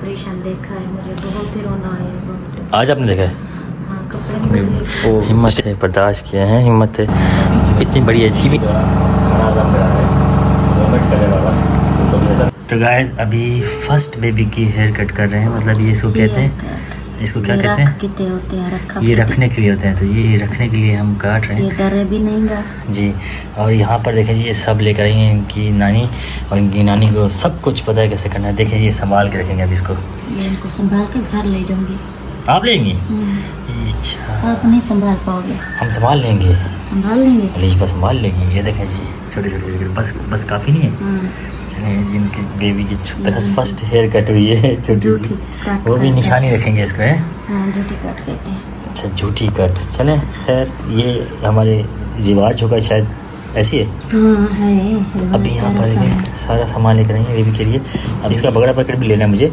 Expression देखा है, मुझे बहुत ही रोना आया है बहुत से। आज आपने देखा है? हाँ, कपड़े नहीं बदले। वो हिम्मत से बर्दाश्त किए हैं, हिम्मत है इतनी बड़ी एज की भी। तो गाइस अभी फर्स्ट बेबी की हेयर कट कर रहे हैं, मतलब ये इसको कहते हैं, इसको क्या कहते हैं? कितने होते हैं रखा, ये रखने के लिए होते हैं, तो ये रखने के लिए हम काट रहे ये हैं डरे भी नहीं गा जी। और यहाँ पर देखें जी, ये सब लेकर आई हैं इनकी नानी, और इनकी नानी को सब कुछ पता है कैसे करना है। देखें जी, ये संभाल के रखेंगे अभी इसको। ये इनको संभाल के घर ले जाऊंगी। आप लेंगी? अच्छा, आप नहीं संभाल पाओगे। हम संभाल लेंगे, संभाल लेंगे। अलीश बस संभाल लेंगी। ये देखें जी, छोटे छोटे बस काफ़ी नहीं है। चलिए जी, इनकी बेबी की फर्स्ट हेयर कट हुई है छोटी सी, वो भी निशानी रखेंगे इसको है। हाँ, झूठी कट कहते हैं। अच्छा, झूठी कट। चलें खैर, ये हमारे रिवाज होगा शायद, ऐसी है। हाँ है। अभी यहाँ पर देखिए सारा सामान लेकर आएंगे बेबी के लिए। अब इसका बड़ा पैकेट भी लेना है मुझे,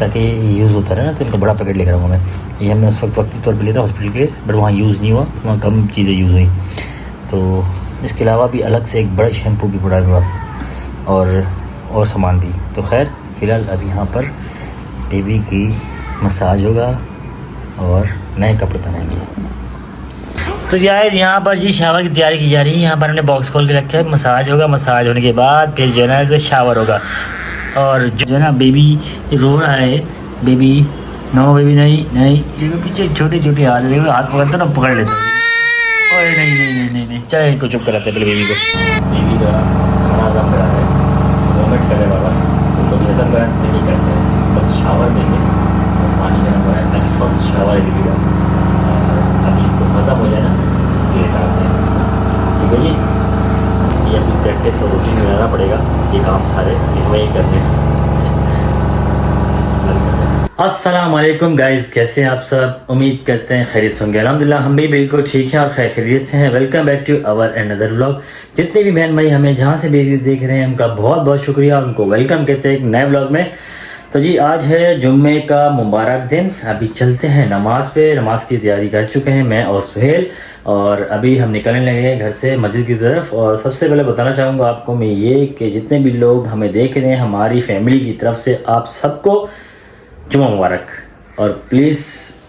ताकि यूज़ होता रहे ना, तो इनका बड़ा पैकेट लेकर आऊँगा मैं। ये हमने उस वक्त वक्ती तौर पर लिया था हॉस्पिटल के, बट वहाँ यूज़ नहीं हुआ, वहाँ कम चीज़ें यूज़ हुई। तो इसके अलावा भी अलग से एक बड़ा शैम्पू भी पड़ा है मेरे पास, और सामान भी। तो खैर फ़िलहाल अभी यहाँ पर बेबी की मसाज होगा और नए कपड़े पहनेंगे। तो यार यहाँ पर जी शावर की तैयारी की जा रही है। यहाँ पर हमने बॉक्स खोल के रखा है, मसाज होगा, मसाज होने के बाद फिर जो है ना इसका शावर होगा। और जो है ना बेबी रो रहा है, बेबी नो बेबी नहीं, पीछे छोटे छोटे हाथ पकड़ते ना, पकड़ लेते हैं। अरे नहीं, चाहे इनको चुप कराते पहले बेबी का खाना हजम करा है, वॉमिट करने वाला, तो कभी हजम करा नहीं करते हैं, बस शावर देंगे और पानी गर्म हो रहा है। फर्स्ट शावर है बेबी का, अभी इसको हजम हो जाए ना ये डालते हैं, ठीक है जी। ये अभी प्रैक्टिस और रूटीन में रहना पड़ेगा, ये काम सारे हमें ही करने हैं। अस्सलाम वालेकुम गाइस, कैसे हैं आप सब? उम्मीद करते हैं खैरियत से होंगे। अल्हम्दुलिल्लाह हम भी बिल्कुल ठीक हैं और खैरियत से हैं। Welcome back to our another vlog. जितने भी बहन भाई हमें जहाँ से भी देख रहे हैं, उनका बहुत बहुत शुक्रिया, उनको वेलकम कहते हैं एक नए व्लॉग में। तो जी आज है जुम्मे का मुबारक दिन। अभी चलते हैं नमाज पे, नमाज की तैयारी कर चुके हैं मैं और सुहेल, और अभी हम निकलने लगे हैं घर से मस्जिद की तरफ। और सबसे पहले बताना चाहूँगा आपको मैं ये कि जितने भी लोग हमें देख रहे हैं हमारी फैमिली की तरफ से, आप सबको जुम्मा मुबारक। और प्लीज़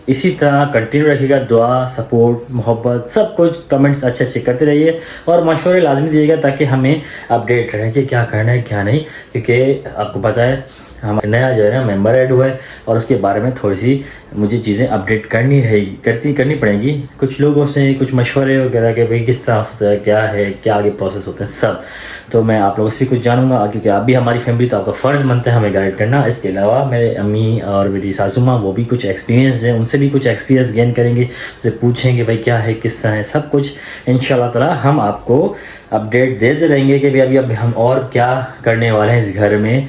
इसी तरह कंटिन्यू रखिएगा, दुआ, सपोर्ट, मोहब्बत, सब कुछ, कमेंट्स अच्छे अच्छे करते रहिए और मशवरे लाजमी दीजिएगा, ताकि हमें अपडेट रहे कि क्या करना है क्या नहीं। क्योंकि आपको पता है हमारा नया जो है ना मेंबर ऐड हुआ है, और उसके बारे में थोड़ी सी मुझे चीज़ें अपडेट करनी पड़ेंगी। कुछ लोगों से कुछ मशवरे वगैरह के भाई किस तरह होता है, क्या आगे प्रोसेस होते हैं सब, तो मैं आप लोगों से कुछ जानूंगा, क्योंकि आप भी हमारी फैमिली, तो आपका फ़र्ज़ बनता है हमें गाइड करना। इसके अलावा मेरे अम्मी और मेरी सासू माँ, वो भी कुछ एक्सपीरियंस है, उनसे भी कुछ एक्सपीरियंस गेन करेंगे, उनसे पूछेंगे भाई क्या है, किस तरह है, सब कुछ इंशाल्लाह ताला हम आपको अपडेट देते रहेंगे कि भाई अभी हम और क्या करने वाले हैं इस घर में।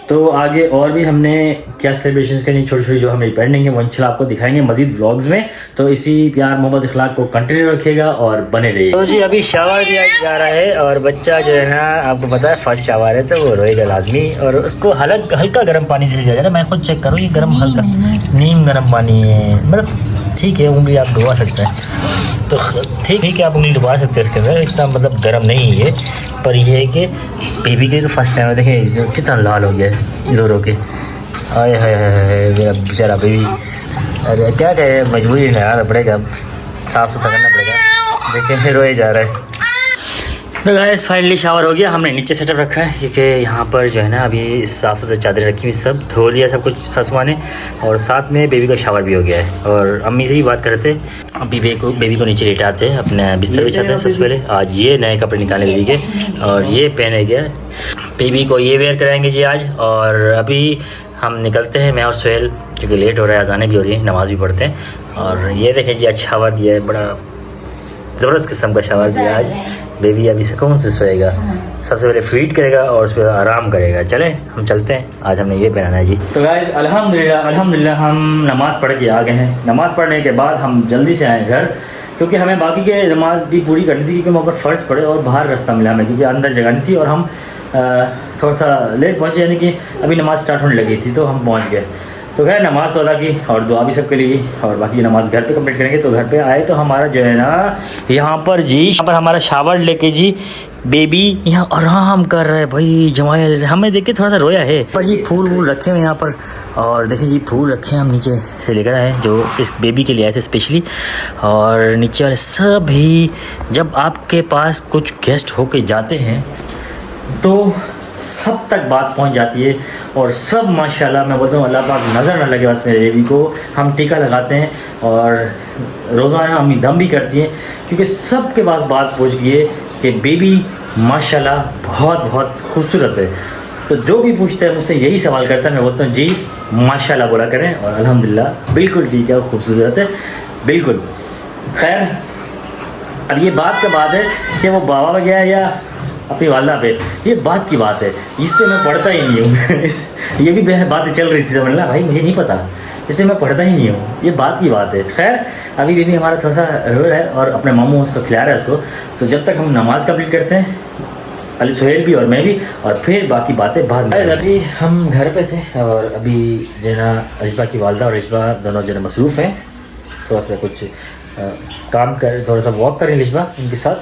तो आगे और भी हमने क्या सेलिब्रेशंस करनी छोटी छोटी जो हमें पढ़ेंगे, वो इंशाल्लाह आपको दिखाएंगे मजीद व्लॉग्स में। तो इसी प्यार मोहब्बत इखलाक को कंटिन्यू रखिएगा और बने रहिए। तो जी अभी शावर दिया जा रहा है, और बच्चा जो है ना आपको पता है फर्स्ट शावर है, तो वो रोएगा लाजमी, और उसको हल्का गर्म पानी से दिया जा रहा है। मैं खुद चेक करूँ, ये गर्म हल्का नीम गर्म पानी है, मतलब ठीक है, उंगली आप डुबा सकते हैं, तो ठीक है आप उंगली डुबा सकते हैं इसके अंदर, इतना मतलब गर्म नहीं है। पर यह है कि बेबी के तो फर्स्ट टाइम है, देखें कितना लाल हो गया है रो के, आए हाय मेरा बेचारा बेबी। अरे क्या कहे, मजबूरी नहाना पड़ेगा, अब साफ़ सुथरा करना पड़ेगा, देखें रोए जा रहा है। तो गाइस फाइनली शावर हो गया, हमने नीचे सेटअप रखा है, क्योंकि यहाँ पर जो है ना अभी साफ़ सुथरी चादर रखी हुई, सब धो लिया सब कुछ सासुमा ने, और साथ में बेबी का शावर भी हो गया है। और अम्मी से भी बात कर रहे थे, अभी बेबी को नीचे लेटाते हैं, अपने बिस्तर बिछाते हैं। सबसे पहले आज ये नए कपड़े निकाले बेबी के, और ये पहने गया बेबी को, ये वेयर कराएंगे जी आज। और अभी हम निकलते हैं मैं और सुहेल, क्योंकि लेट हो रहा है, अज़ानें भी हो रही है, नमाज़ भी पढ़ते हैं। और ये देखें जी आज शावर दिया है, बड़ा ज़बरदस्त किस्म का शावर दिया आज। बेबी अभी सुकून से सोएगा, सबसे पहले फीड करेगा और उस पर आराम करेगा। चलें हम चलते हैं, आज हमने ये पहनाना है जी। तो गाइस अल्हम्दुलिल्लाह हम नमाज़ पढ़ के आ गए हैं। नमाज़ पढ़ने के बाद हम जल्दी से आए घर, क्योंकि हमें बाकी के नमाज़ भी पूरी करनी थी, क्योंकि वहाँ पर फ़र्ज़ पड़े और बाहर रास्ता मिला हमें, क्योंकि अंदर जगह नहीं थी, और हम थोड़ा सा लेट पहुँचे, यानी कि अभी नमाज़ स्टार्ट होने लगी थी, तो हम पहुँच गए। तो खैर नमाज़ तो अदा की और दुआ भी सबके लिए, और बाकी नमाज़ घर पे कंप्लीट करेंगे। तो घर पे आए तो हमारा जो है ना यहाँ पर हमारा शावर लेके जी बेबी यहाँ आराम कर रहा है भाई। जमायल हमें देख के थोड़ा सा रोया है। पर जी फूल वूल रखे हुए यहाँ पर, और देखिए जी फूल रखे हैं हम नीचे से लेकर आए हैं, जो इस बेबी के लिए आए थे स्पेशली। और नीचे वाले सब ही, जब आपके पास कुछ गेस्ट होके जाते हैं तो सब तक बात पहुंच जाती है, और सब माशाल्लाह मैं बोलता हूँ अल्लाह पाक नज़र ना लगे बस मेरे बेबी को। हम टीका लगाते हैं और रोज़ाना अम्मी दम भी करती हैं, क्योंकि सब के पास बात पहुंच गई है कि बेबी माशाल्लाह बहुत बहुत खूबसूरत है। तो जो भी पूछता है मुझसे यही सवाल करता है, मैं बोलता हूँ जी माशाल्लाह बोला करें, और अल्हम्दुलिल्लाह बिल्कुल ठीक है, खूबसूरत है बिल्कुल। खैर अब ये बात का बात है कि वो बाबा पे गया या अपनी वालदा पे, ये बात की बात है, इस पर मैं पढ़ता ही नहीं हूँ। ये भी बातें चल रही थी तो मैंने भाई मुझे नहीं पता, इस पर मैं पढ़ता ही नहीं हूँ, ये बात की बात है। खैर अभी बेबी हमारा थोड़ा सा रो रहा है और अपने मामू उसको खिला रहा है उसको। तो जब तक हम नमाज़ कंप्लीट करते हैं, अली सुहेल भी और मैं भी, और फिर बाकी बातें बाद में। अभी हम घर पे थे और अभी जो है ना रिश्बा की वालदा और रिश्बा दोनों जो है मसरूफ़ हैं, थोड़ा सा कुछ काम कर, थोड़ा सा वॉक करें रिश्बा उनके साथ,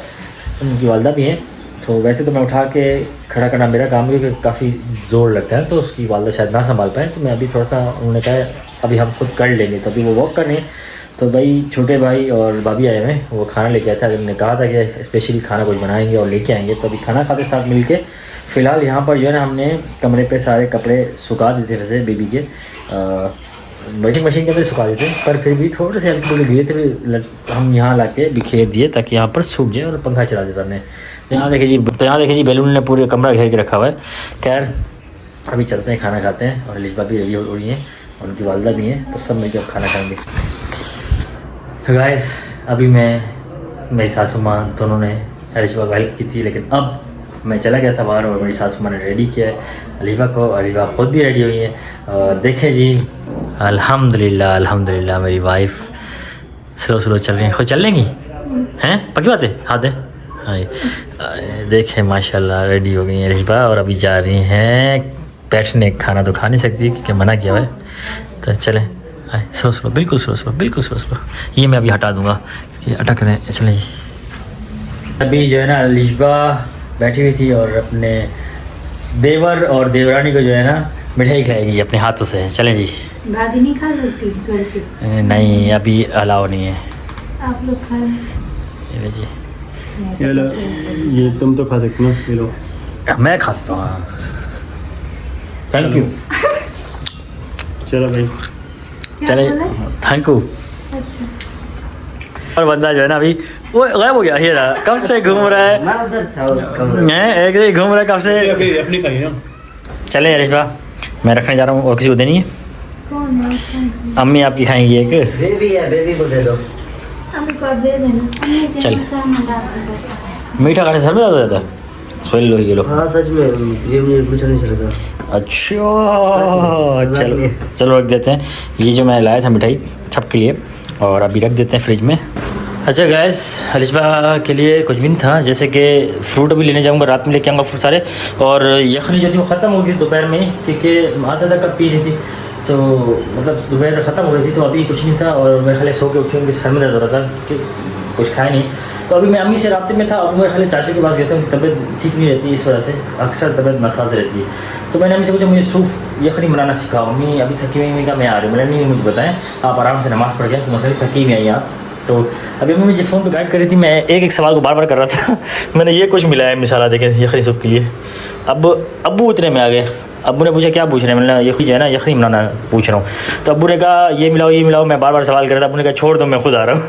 उनकी वालदा भी हैं। तो वैसे तो मैं उठा के खड़ा करना मेरा काम है, क्योंकि काफ़ी ज़ोर लगता है, तो उसकी वालदा शायद ना संभाल पाए, तो मैं अभी थोड़ा सा, उन्होंने कहा अभी हम खुद कर लेंगे, तो अभी वो वॉक कर रहे हैं। तो भाई छोटे भाई और भाभी आए हुए हैं, वो खाना लेके आए थे। उन्होंने कहा था कि स्पेशली खाना कुछ बनाएंगे और लेके आएंगे, तो अभी खाना खाते साथ मिल के। फ़िलहाल यहाँ पर जो है ना हमने कमरे पे सारे कपड़े सुखा देते थे, वैसे बेबी के वॉशिंग मशीन के अंदर सुखा देते, पर फिर भी थोड़े से हल्के गिरे थे, हम यहाँ ला के बिखेर दिए ताकि यहाँ पर सूख जाए, और पंखा चला देता हमने। यहाँ देखिए जी, तो यहाँ देखिए जी बैलून ने पूरे कमरा घेर के रखा हुआ है। खैर अभी चलते हैं, खाना खाते हैं, और लिशबा भी रेडी हो रही हैं और उनकी वालदा भी हैं, तो सब मिलकर खाना खाएंगे। तो गाइस अभी मेरी सासू माँ दोनों ने लिशबा को हेल्प की थी, लेकिन अब मैं चला गया था बाहर और मेरी सासू माँ ने रेडी किया है लिशबा को, और लिशबा खुद भी रेडी हुई है। और देखें जी अल्हम्दुलिल्लाह अल्हम्दुलिल्लाह मेरी वाइफ स्लो स्लो चल रही हैं, खुद चल लेंगी हैं, पक्की बात है, हाथ है। हाँ देखें माशाल्लाह रेडी हो गई हैं रिश्बा, और अभी जा रही हैं बैठने। खाना तो खा नहीं सकती क्योंकि मना किया हुआ है, तो चलें आए स्लो स्लो, बिल्कुल स्लो स्लो, बिल्कुल स्लो स्लो। ये मैं अभी हटा दूँगा कि अटक रहे हैं। चलें जी, अभी जो है ना रिश्बा बैठी हुई थी और अपने देवर और देवरानी को जो है ना मिठाई खिलाएगी अपने हाथों से। चलें जी। भाभी नहीं खा सकती थोड़ी सी? नहीं अभी अलाउ नहीं है, आप लोग खा ये जी, ये लो, ये तुम तो खा सकते हो, ये लो। मैं खा सकता हूँ, थैंक यू। चलो भाई चले थैंक यू। और बंदा जो है ना अभी वो गायब हो गया, ये रहा, कब से घूम रहा है, मैं उधर था उस कमरे में। एक ही घूम रहा है कब से। अपनी खाई ना। चले रिश्बा, मैं रखने जा रहा हूँ, और किसी को देनी है? कौन है? अम्मी आपकी खाएंगी एक। बेबी है, बेबी को दे दो। अम्मी को दे देना। अम्मी से चल। सामान डाल दो। मीठा खाने से सर में दर्द हो जाता है? सोल लो ये लो। हाँ सच में ये मुझे मीठा नहीं चलेगा। अच्छा चलो चलो रख देते हैं। ये जो मैं लाया था मिठाई सबके लिए, और अभी रख देते हैं फ्रिज में। अच्छा गैस, लिशबा के लिए कुछ भी नहीं था, जैसे कि फ्रूट अभी लेने जाऊंगा, रात में लेके आऊँगा फ्रूट सारे। और यखनी जो थी वो ख़त्म हो गई दोपहर में, क्योंकि आधा तक पी रही थी, तो मतलब दोपहर ख़त्म हो गई थी, तो अभी कुछ नहीं था। और मेरे ख्याल सो के उठी उनके सर में दर्द हो रहा था कि कुछ खाया नहीं, तो अभी मैं अम्मी से राब्ते में था। अब मेरे ख्याल चाचू के पास गया था, उनकी तबीयत ठीक नहीं रहती, इस वजह से अक्सर तबीयत नासाज रहती है। तो मैंने अम्मी से पूछा मुझे सूफ यखनी बनाना सिखाओ। अम्मी अभी थकी हुई का मैं आ रही हूँ। मैंने नहीं मुझे बताएं, आप आराम से नमाज़ पढ़ गया तो मसले थकी हुई आई आप। तो अभी अम्मी मुझे फ़ोन पे गाइड कर रही थी, मैं एक एक सवाल को बार बार कर रहा था। मैंने ये कुछ मिलाया मिसाला देखें यखनी सूफ के लिए। अब अब्बू उतने में आ गए, अब्बू ने पूछा क्या पूछ रहे हैं, मैंने ये जो है ना यखनी बनाना पूछ रहा हूँ। तो अब्बू ने कहा ये मिलाओ, मैं बार बार सवाल कर रहा था। अब्बू ने कहा छोड़ दो मैं खुद आ रहा हूँ।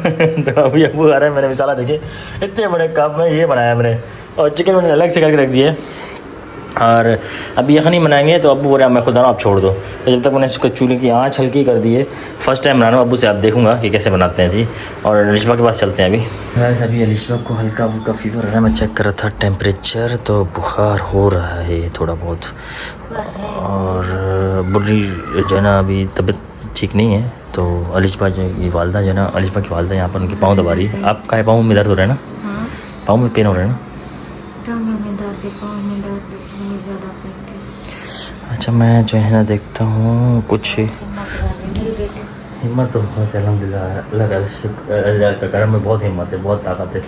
तो अभी अब्बू आ रहे हैं, मैंने मिसाला देखे इतने बड़े कप में ये बनाया मैंने, और चिकन मैंने अलग से करके रख दिए। और अभी यखनी बनाएंगे तो अब्बू बोल रहे हैं मैं खुद आ रहा हूँ, आप छोड़ दो। तो जब तक मैंने उसको चूल्हे की आँच हल्की कर दी है, फर्स्ट टाइम बना रहा हूँ, अब्बू से आप देखूंगा कि कैसे बनाते हैं जी। और लिशबा के पास चलते हैं अभी। वैसे अभी लिशबा को हल्का फुल्का फीवर है, मैं चेक कर रहा था टेम्परेचर, तो बुखार हो रहा है थोड़ा बहुत, और बुरी जो है ना अभी तबीयत ठीक नहीं है। तो अलिशबा जो ये वालदा जो है ना, अलिशबा की वालदा यहाँ पर उनकी पाँव दबा रही है। आपका पाँव में दर्द हो रहा है ना? पाँव में पेन हो रहा है ना? अच्छा मैं जो है ना देखता हूँ कुछ हिम्मत तो बहुत है अल्हम्दुलिल्लाह, अल्लाह का करम में बहुत हिम्मत है, बहुत ताकत है।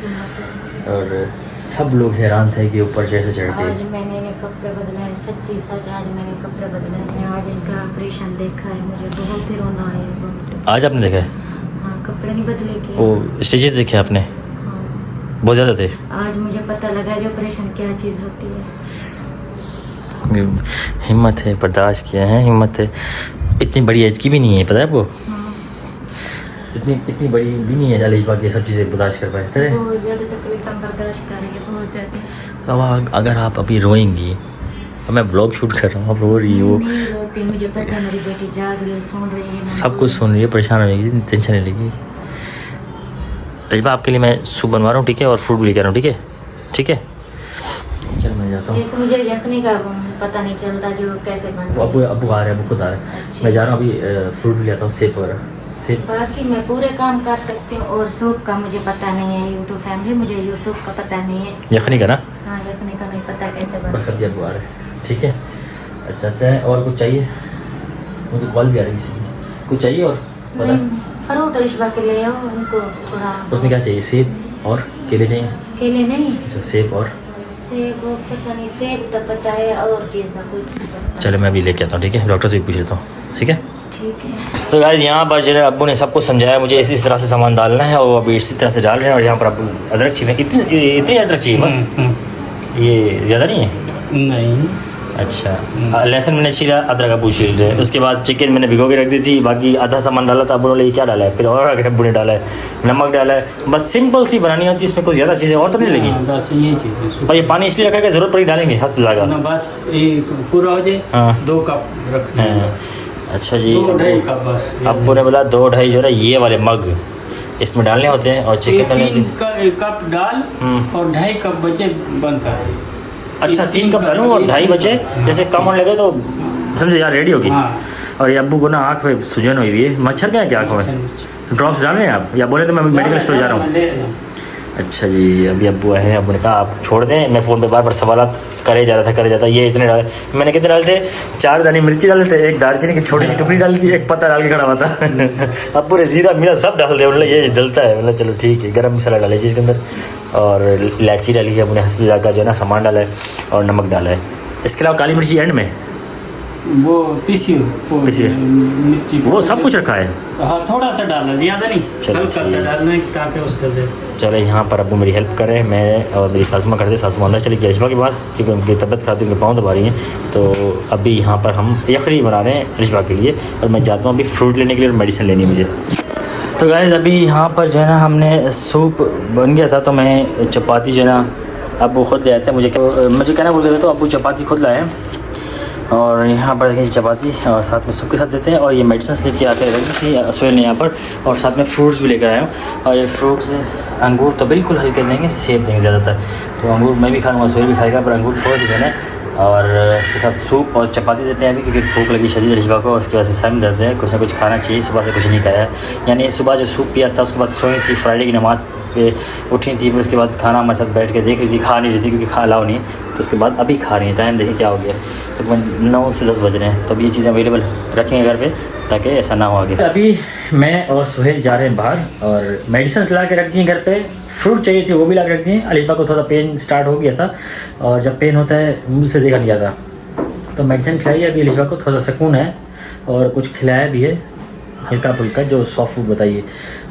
और सब लोग हैरान थे कि ऊपर जैसे चढ़ आज के। मैंने इन्हें कपड़े बदले हैं, सच्ची सच आज मैंने कपड़े बदले हैं। आज इनका ऑपरेशन देखा है, मुझे बहुत ही रोना आया है बहुत से। आज आपने देखा है? हाँ, कपड़े नहीं बदले के। वो स्टिचेस देखे आपने? हाँ, बहुत ज़्यादा थे। आज मुझे पता लगा जो ऑपरेशन क्या चीज़ होती है। हिम्मत है, बर्दाश्त किया है, हिम्मत है। इतनी बड़ी एज की भी नहीं है, पता है आपको? हाँ, इतनी बड़ी भी नहीं है अलीशा की सब चीज़ें बर्दाश्त कर पाए थे। बहुत ज़्यादा तकलीफ हम बर्दाश्त कर रही है, बहुत ज़्यादा। तो अब अगर आप अभी रोएंगी, अब मैं ब्लॉग शूट कर रहा हूँ, आप रो रही हो, नहीं रोती, मुझे पता है मेरी बेटी जाग रही है, सुन रही है, मैं सब कुछ सुन रही है, परेशान होगी, टेंशन नहीं लेगी। अलीशा आपके लिए मैं सूप बनवा रहा हूँ, ठीक है, और फ्रूट भी लेकर आ रहा हूँ, ठीक है? ठीक है, चल मैं जाता हूँ। ये तो मुझे यखनी का पता नहीं चलता जो कैसे बनता अबू है। अबू आ रहे हैं, अबू खुद आ रहे हैं। अच्छी। मैं जा रहा हूँ अभी, फ्रूट भी लेता हूँ, सेब वगैरह। सेब बाकी मैं पूरे काम कर सकती हूँ, और सूप का मुझे पता नहीं है। यूट्यूब फैमिली, मुझे ये सूप का पता नहीं है। यखनी का ना, हाँ, यखनी का नहीं पता कैसे बस बनता अभी अबू आ रहे हैं, ठीक है? अच्छा अच्छा है, और कुछ चाहिए? मुझे कॉल भी आ रही है किसी की, कुछ चाहिए और है। बता। नहीं, फ्रूट अलिशबा के ले आओ, उनको थोड़ा। उसमें क्या चाहिए? सेब और केले चाहिए? केले नहीं, अच्छा, सेब और सेब पता नहीं, सेब तो पता है, और चीज़ का कुछ नहीं पता। चलो मैं अभी लेके आता हूँ, ठीक है? डॉक्टर से भी पूछ लेता हूँ, ठीक है? ठीक है। तो गाइस यहाँ पर जो है अब्बू ने सबको समझाया मुझे इस तरह से सामान डालना है, और अभी इसी तरह से डाल रहे हैं। और यहाँ पर अब्बू अदरक चाहिए, इतनी अदरक चाहिए बस? ये ज़्यादा नहीं है? नहीं। अच्छा, लहसुन मैंने छीला, अदरक अब्बू छील रहे हैं। उसके बाद चिकन मैंने भिगो के रख दी थी, बाकी आधा सामान डाला था। अब्बू ने ये क्या डाला है, फिर और आगे अब्बू ने डाला है, नमक डाला है। बस सिंपल सी बनानी होती है, इसमें कुछ ज़्यादा चीज़ें और तो नहीं लगी। बस ये चीज़ और ये पानी इसलिए रखा कि ज़रूरत पड़ी डालेंगे, हंस जाएगा ना, बस ये पूरा हो जाए। हाँ। 2 कप रखना है हाँ। बस। अच्छा जी, 2-2.5 कप बस। अब्बू ने बोला 2-2.5 जो है ये वाले मग इसमें डालने होते हैं, और चिकन डालने होते 3 कप डाल और 2.5 कप बचे बनता है। अच्छा 3 कप डालूँ और 2.5 बचे, जैसे कम होने लगे तो समझो यार रेडी होगी। हाँ। और ये अब्बू को ना आँख में सुजन हुई हुई है, मच्छर क्या है क्या आँखों में? ड्रॉप्स डाल रहे हैं आप, या बोले तो मैं मेडिकल स्टोर जा रहा हूँ? अच्छा जी, अभी अब्बू आए हैं, अब्बू ने कहा आप छोड़ दें। मैं फ़ोन पे बार बार सवाल करे जा रहा था, ये इतने डाले, मैंने कितने डाले थे? 4 दानी मिर्ची डाले थे, 1 दालचीनी की छोटी सी टुकड़ी डाली थी, 1 पत्ता डाल के खड़ा हुआ था। अब्बू ने जीरा मिला सब डाल दिया, मतलब ये डलता है, मतलब चलो ठीक है। गरम मसाला डाला इसके अंदर, और इलायची डाली है, अब्बू ने हंसबी का जो है ना सामान डाला है, और नमक डाला है। इसके अलावा काली मिर्ची एंड में, वो पीसी पीसी। मिर्ची, वो सब कुछ रखा है। हाँ, थोड़ा सा डालना, ज़्यादा नहीं, चलो हल्का ठीक सा है। डालना है ताकि उसका दे। चलो यहाँ पर अब्बू मेरी हेल्प करें, मैं और मेरी सासू माँ करते, सासू माँ अंदर चली गई अलिशा के पास, क्योंकि उनकी तबीयत खराब थी, उनके पाँव दबा रही हैं। तो अभी यहाँ पर हम यखनी बना रहे हैं अलिशा के लिए, और मैं जाता हूँ अभी फ्रूट लेने के लिए और मेडिसिन लेनी है मुझे। तो गाइस अभी यहाँ पर जो है ना हमने सूप बन गया था, तो मैं चपाती जो है ना अब्बू खुद ले आए थे। मुझे कहना भूल गया था, तो अब्बू चपाती खुद लाए, और यहाँ पर देखिए चपाती और साथ में सूप के साथ देते हैं। और ये मेडिसिन लेके आकर रख दी थी सोहेल ने यहाँ पर, और साथ में फ्रूट्स भी लेकर आया हूँ। और ये फ्रूट्स अंगूर तो बिल्कुल हल्के देंगे, सेब देंगे ज़्यादातर। तो अंगूर मैं भी खाऊंगा, सोहेल भी खाएगा, पर अंगूर थोड़ा सी देना है। और इसके साथ सूप और चपाती देते हैं अभी, क्योंकि भूख लगी शदीद अलिशा को। उसके बाद से सर में दर्द है, कुछ ना कुछ खाना चाहिए, सुबह से कुछ नहीं खाया है। यानी सुबह जो सूप पिया था, उसके बाद सोई थी, फ्राइडे की नमाज़ पे उठी थी, फिर उसके बाद खाना हमारे साथ बैठ के देख रही थी, खा नहीं रही थी क्योंकि खा अलाउ नहीं। तो उसके बाद अभी खा रही है। टाइम देखिए क्या हो गया, तकरीबन 9 से 10 बज रहे हैं। तो अब ये चीज़ें अवेलेबल रखेंगे घर पे, ताकि ऐसा ना हो आगे। अभी मैं और सोहेल जा रहे हैं बाहर, और मेडिसिन ला के रख दी घर पे। फ्रूट चाहिए थी, वो भी ला के रख दिए। अलिशा को थोड़ा पेन स्टार्ट हो गया था, और जब पेन होता है मुँह से देखा नहीं जाता, तो मेडिसिन खिलाई है अभी अलिशा को, थोड़ा सुकून है। और कुछ खिलाया भी है हल्का फुल्का, जो सॉफ्ट फूड बताइए।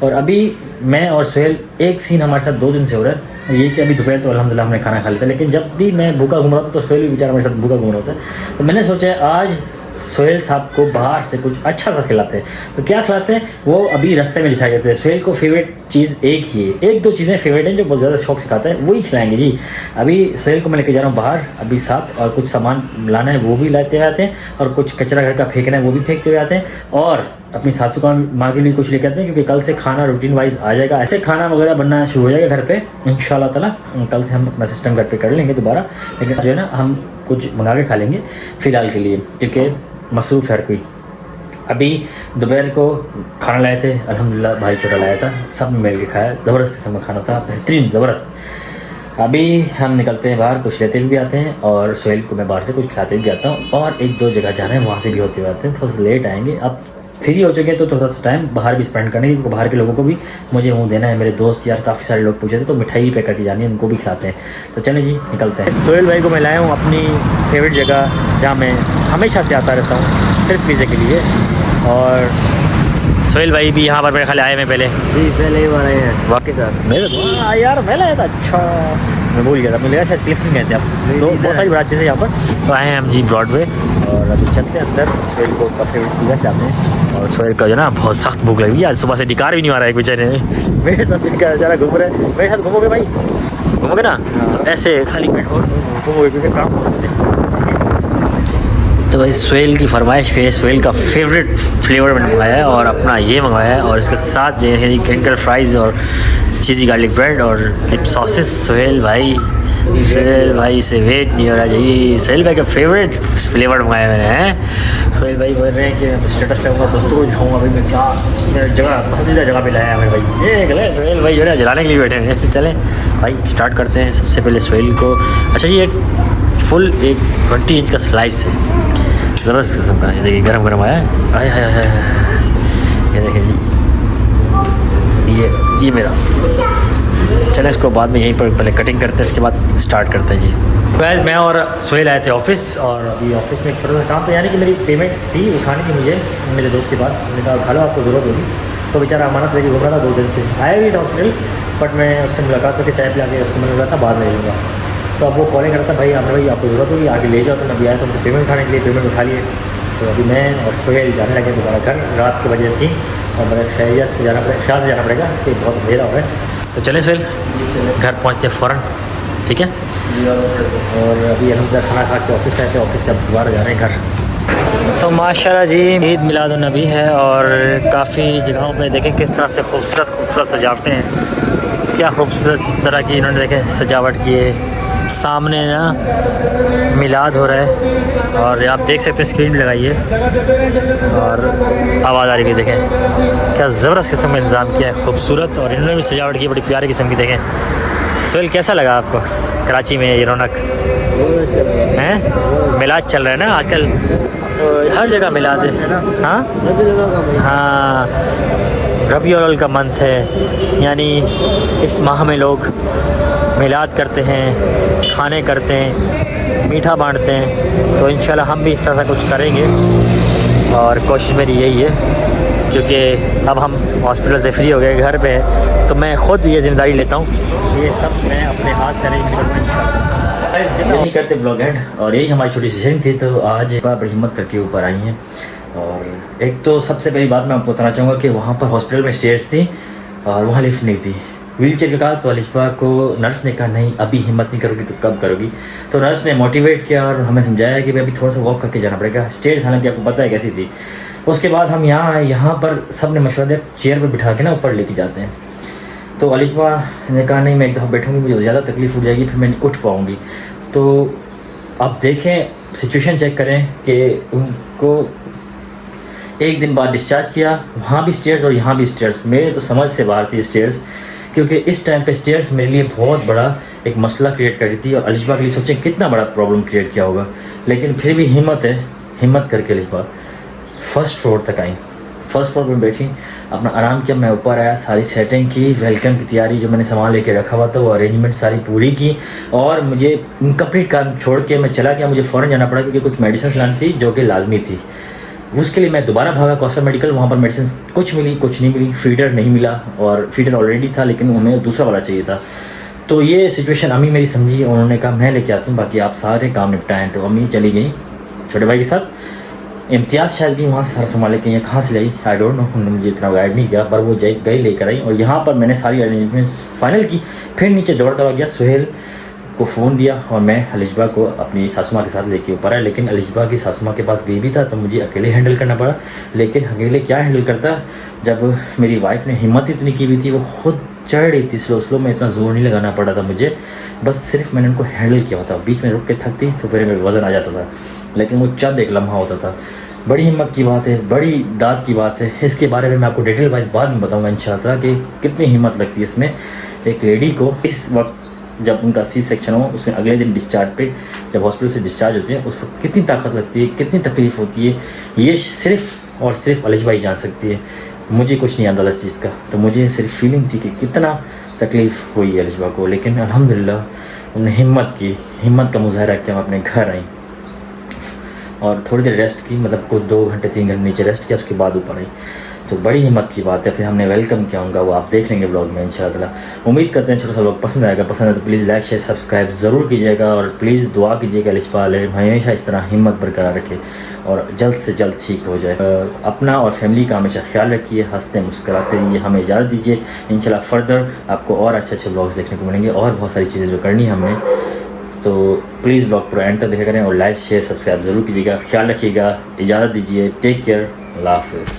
और अभी मैं और सोहेल, एक सीन हमारे साथ 2 दिन से हो रहा है, ये कि अभी दोपहर तो अल्हम्दुलिल्लाह हमने खाना खा लिया था, लेकिन जब भी मैं भूखा घूम रहा था तो सोहेल भी बेचारा मेरे साथ भूखा घूम रहा था। तो मैंने सोचा आज सोहेल साहब को बाहर से कुछ अच्छा सा खिलाते हैं। तो क्या खिलाते हैं वो अभी रास्ते में डिसाइड करते हैं। सोहेल को फेवरेट चीज़ एक ही है, 1-2 चीज़ें फेवरेट हैं जो बहुत ज़्यादा शौक से खाता है, वही खिलाएंगे जी। अभी सोहेल को मैं लेके जा रहा हूँ बाहर अभी साथ, और कुछ सामान लाना है वो भी लाते हुए आते हैं, और कुछ कचरा घर का फेंकना है वो भी फेंकते हुए आते हैं, और अपनी सासू का माँ के लिए कुछ लेके आते हैं, क्योंकि कल से खाना रूटीन वाइज आ जाएगा। ऐसे खाना वगैरह बनना शुरू हो जाएगा घर पे इंशाल्लाह ताला। कल से हम अपना सिस्टम घर पे कर लेंगे दोबारा, लेकिन जो है ना हम कुछ मंगा के खा लेंगे फ़िलहाल के लिए, क्योंकि मसरूफ़ है हर कोई। अभी दोपहर को खाना लाए थे, अल्हम्दुलिल्लाह भाई छोटा लाया था, सब ने मिल के खाया, ज़बरदस्त किस्म का खाना था, बेहतरीन ज़बरदस्त। अभी हम निकलते हैं बाहर, कुछ लेते भी आते हैं, और सोहेल को मैं बाहर से कुछ खिलाते भी आता हूँ, और 1-2 जगह जाना है, वहाँ से भी होते हुए आते हैं। थोड़ा सा लेट आएंगे, अब फ्री हो चुके हैं तो थोड़ा सा टाइम बाहर भी स्पेंड करने की, क्योंकि बाहर के लोगों को भी मुझे मुँह देना है। मेरे दोस्त यार काफ़ी सारे लोग पूछे थे तो मिठाई भी पैक करके जानी है, उनको भी खिलाते हैं। तो चलें जी निकलते हैं। सोहेल भाई को मैं लाया हूँ अपनी फेवरेट जगह जहाँ मैं हमेशा से आता रहता हूँ सिर्फ पिज़्ज़े के लिए। और सोहेल भाई भी यहाँ पर मेरे ख्याल आए मैं पहले जी पहले ही मारे हैं वाकई साथ मेरे यार मैं लाया था। अच्छा मैं भूल गया था, मुझे लगा शायद क्लिफ नहीं कहते आप। तो बहुत सारी बड़ा चीज़ें यहाँ पर तो आए हैं हम जी ब्रॉडवे। और अभी चलते हैं अंदर, सोहेल को का फेवरेट पिज़्ज़ा खिलाते हैं। और सोहेल का जो ना बहुत सख्त भूख लगी आज सुबह से, डिकार भी नहीं मारा है बेचारे ने। मेरे साथ बेचारा घूम रहा है, मेरे साथ घूमोगे भाई, घूमोगे ना तो ऐसे खाली पेट और घूमोगे क्योंकि काम करते हैं। तो भाई सोहेल की फरमाइश पे सोहेल का फेवरेट फ्लेवर मैंने मंगाया है और अपना ये मंगाया है। और इसके साथ जो है क्रिंकल फ्राइज़ और चीज़ी गार्लिक ब्रेड और डिप सॉसेस। सोहेल भाई से वेट नहीं हो रहा चाहिए। सोहेल भाई का फेवरेट फ्लेवर मंगाया मैंने हैं। सोहेल भाई बोल रहे हैं कि मैं स्टेटस लगाऊंगा, दोस्तों को दिखाऊंगा भाई मैं क्या मेरा जगह पसंदीदा जगह पे लाया है मेरे भाई। ये गले सोहेल भाई जो है जलाने के लिए बैठे हैं। चलें भाई स्टार्ट करते हैं। सबसे पहले सोहेल को अच्छा जी एक फुल 20 इंच का स्लाइस है, ज़बरदस्त किस्म का। ये देखिए गरम गरम आया है, आए हाय हाय। ये देखिए जी ये मेरा। चलें इसको बाद में यहीं पर पहले कटिंग करते हैं, इसके बाद स्टार्ट करते हैं जी। गाइस मैं और सोहेल आए थे ऑफिस, और अभी ऑफिस में एक छोटा सा काम था, यानी कि मेरी पेमेंट थी उठानी थी मुझे मेरे दोस्त के पास। मैंने कहा उठा लो आपको ज़रूरत होगी। तो बेचारा अमानत लेके घूम रहा था 2 दिन से, आया भी था हॉस्पिटल, बट मैं उससे मुलाकात करके चाय पिला के उसको मैंने बोला था बाद में ले लूँगा। तो अब वो कॉलिंग करता भाई आमिर भाई आपको ज़रूरत होगी आगे ले जाओ। तो मैं अभी आया तो मुझे पेमेंट उठाने के लिए, पेमेंट उठा लिए। तो अभी मैं और सोहेल जाने लगे दोबारा घर। रात के बजे थी और मेरे ख्याल से जाना पड़ेगा कि बहुत अंधेरा हो रहा है। तो चले सोहेल घर पहुँचते फ़ौरन, ठीक है। और अभी हम खाना खा के ऑफिस आए थे, ऑफिस से अब दोबारा जा रहे हैं घर। तो माशाल्लाह जी ईद मिलादुन्नबी है और काफ़ी जगहों पे देखें किस तरह से खूबसूरत सजावटें हैं। क्या खूबसूरत इस तरह की इन्होंने देखें सजावट की है। सामने ना मिलाद हो रहा है और आप देख सकते हैं स्क्रीन लगाई है और आवाज़ आ रही है। देखें क्या ज़बरदस्त किस्म का इंतज़ाम किया है, खूबसूरत। और इन्होंने भी सजावट की बड़ी प्यारी किस्म की। देखें सोहेल कैसा लगा आपको कराची में ये रौनक हैं? मिलाद चल रहा है ना आजकल, तो हर जगह मिलाद है। हाँ रबीउल अव्वल का मंथ है, यानी इस माह में लोग मिलाद करते हैं, खाने करते हैं, मीठा बांटते हैं। तो इंशाल्लाह हम भी इस तरह से कुछ करेंगे और कोशिश मेरी यही है, क्योंकि अब हम हॉस्पिटल से फ्री हो गए, घर पे हैं, तो मैं ख़ुद ये ज़िम्मेदारी लेता हूँ। ये सब मैं अपने हाथ से अरेंज करूँगा इंशाल्लाह। यही करते ब्लॉग एंड, और यही हमारी छोटी सी शेयरिंग थी। तो आज बड़ी हिम्मत करके ऊपर आई हैं। और एक तो सबसे पहली बात मैं आपको बताना चाहूँगा कि वहाँ पर हॉस्पिटल में स्टेयर्स थी और वहाँ लिफ्ट नहीं थी। व्हील चेयर का कहा तो अलिशबा को नर्स ने कहा नहीं अभी हिम्मत नहीं करोगी तो कब करोगी। तो नर्स ने मोटिवेट किया और हमें समझाया कि भाई अभी थोड़ा सा वॉक करके जाना पड़ेगा। स्टेयर्स हालांकि आपको पता है कैसी थी। उसके बाद हम यहाँ आए, यहाँ पर सब ने मशवरा दिया चेयर पर बिठा के ना ऊपर लेके जाते हैं। तो अलिशबा ने कहा नहीं मैं एक दफ़ा बैठूँगी, मुझे ज़्यादा तकलीफ़ उठ जाएगी, फिर मैं नहीं उठ पाऊँगी। तो अब देखें सिचुएशन चेक करें कि उनको एक दिन बाद डिस्चार्ज किया, वहाँ भी स्टेयर्स और यहाँ भी स्टेयर्स। मेरे तो समझ से बाहर थी स्टेयर्स, क्योंकि इस टाइम पे स्टेयर्स मेरे लिए बहुत बड़ा एक मसला क्रिएट कर रही थी। और अलिशबा के लिए सोचें कितना बड़ा प्रॉब्लम क्रिएट किया होगा, लेकिन फिर भी हिम्मत करके अलिशबा फर्स्ट फ्लोर तक आई। फर्स्ट फ्लोर पर बैठी, अपना आराम किया। मैं ऊपर आया, सारी सेटिंग की, वेलकम की तैयारी, जो मैंने सामान लेके रखा हुआ था वो अरेंजमेंट सारी पूरी की। और मुझे कंप्लीट काम छोड़ के मैं चला गया। मुझे फ़ौरन जाना पड़ा क्योंकि कुछ मेडिसिन लानी थी जो कि लाजमी थी। उसके लिए मैं दोबारा भागा कौसर मेडिकल। वहाँ पर मेडिसिन कुछ मिली कुछ नहीं मिली, फीडर नहीं मिला, और फीडर ऑलरेडी था लेकिन उन्हें दूसरा वाला चाहिए था। तो ये सिचुएशन अम्मी मेरी समझी, उन्होंने कहा मैं लेके आती हूँ, बाकी आप सारे काम निपटाएँ। तो अम्मी चली गई छोटे भाई के साथ। इम्तियाज़ शायद भी वहाँ से सारा संभाल के यहाँ कहाँ से लाई आई डोंट नो, उन्होंने मुझे इतना गाइड नहीं किया, पर वो गई लेकर आई। और यहाँ पर मैंने सारी अरेंजमेंट फाइनल की। फिर नीचे दौड़ता गया, सोहेल को फ़ोन दिया और मैं अलिशबा को अपनी सासू माँ के साथ लेके ऊपर आया। लेकिन अलिशबा की सासू माँ के पास बेबी था तो मुझे अकेले हैंडल करना पड़ा। लेकिन अकेले क्या हैंडल करता जब मेरी वाइफ ने हिम्मत इतनी की हुई थी, वो खुद चढ़ रही थी स्लो में, इतना ज़ोर नहीं लगाना पड़ा था मुझे, बस सिर्फ मैंने उनको हैंडल किया होता। बीच में रुक के थकती तो फिर मेरे वज़न आ जाता था, लेकिन वो चंद एक लम्हा होता था। बड़ी हिम्मत की बात है, बड़ी दाद की बात है। इसके बारे में मैं आपको डिटेल वाइज बाद में बताऊँगा इंशाल्लाह कि कितनी हिम्मत लगती है इसमें एक लेडी को। इस वक्त जब उनका सी सेक्शन हो, उसमें अगले दिन डिस्चार्ज पे जब हॉस्पिटल से डिस्चार्ज होती है, उस वक्त कितनी ताकत लगती है, कितनी तकलीफ़ होती है। ये सिर्फ और सिर्फ अलिश भाई जान सकती है, मुझे कुछ नहीं आता इस चीज़ का। तो मुझे सिर्फ फीलिंग थी कि कितना तकलीफ़ हुई है अलिशबा को, लेकिन अल्हम्दुलिल्लाह उन्होंने हिम्मत का मुजाहरा किया, हम अपने घर आई और थोड़ी देर रेस्ट की, मतलब कुछ 2 घंटे 3 घंटे नीचे रेस्ट किया, उसके बाद ऊपर आई। तो बड़ी हिम्मत की बात है। फिर हमने वेलकम किया उनका, वो आप देख लेंगे ब्लॉग में इंशाअल्लाह। उम्मीद करते हैं छोटा सा ब्लॉग पसंद आएगा। पसंद है तो प्लीज़ लाइक शेयर सब्सक्राइब ज़रूर कीजिएगा और प्लीज़ दुआ कीजिएगा अलिशबा हमेशा इस तरह हिम्मत बरकरार रखे और जल्द से जल्द ठीक हो जाए। अपना और फैमिली का हमेशा ख्याल रखिए, हंसते मुस्कुराते रहिए। हमें इजाज़त दीजिए, इंशाल्लाह फर्दर आपको और अच्छे ब्लॉग्स देखने को मिलेंगे और बहुत सारी चीज़ें जो करनी है हमने। तो प्लीज़ ब्लॉग पूरा एंड तक देखा करें और लाइक शेयर सब्सक्राइब ज़रूर कीजिएगा। ख्याल रखिएगा, इजाज़त दीजिए, टेक केयर, अल्लाह हाफ़िज़।